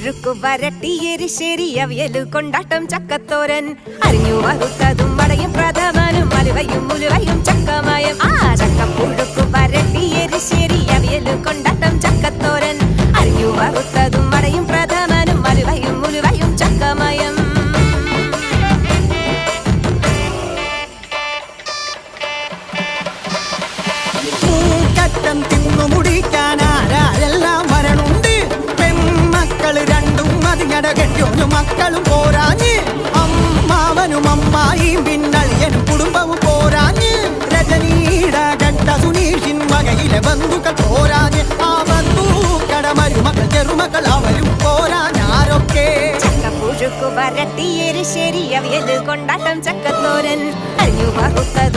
പുഴുക്കു വരട്ടി എരിശ്ശേരി അവിയലു കൊണ്ടാട്ടം ചക്കത്തോരൻ അരിഞ്ഞു വറുത്തതും വടയും പ്രഥമനും അലുവയും മുലുവയും ചക്കമയം ചക്കപ്പുഴുക്കു വരട്ടി എരിശ്ശേരി അവിയലു കൊണ്ടാട്ടം ചക്കത്തോരൻ അരിഞ്ഞു വറുത്തതും വടയും പ്രഥമനും അലുവയും മുലുവയും ചക്കമയം തിന്നു മുടിക്കാനാരെല്ലാം വരണുണ്ട് പെൺമക്കള് രണ്ടും അതിങ്ങട കെട്ടിയൊരു മക്കളും പോരാഞ്ഞ് അമ്മാവനും അമ്മായിയും പിന്നളിയനും കുടുംബവും പോരാഞ്ഞ് രജനീട കട്ട സുനീഷിൻ വകയിലെ ബന്ധുക്കൾ പോരാഞ്ഞ് ആ ബന്ധുക്കട മരുമക്കൾ ചെറുമക്കൾ അവരും പോരാഞ്ഞാരൊക്കെ ചക്കപ്പുഴുക്കു വരട്ടി എരിശ്ശേരി അവിയല് കൊണ്ടാട്ടം ചക്കത്തോരൻ അരിഞ്ഞു വറുത്തതും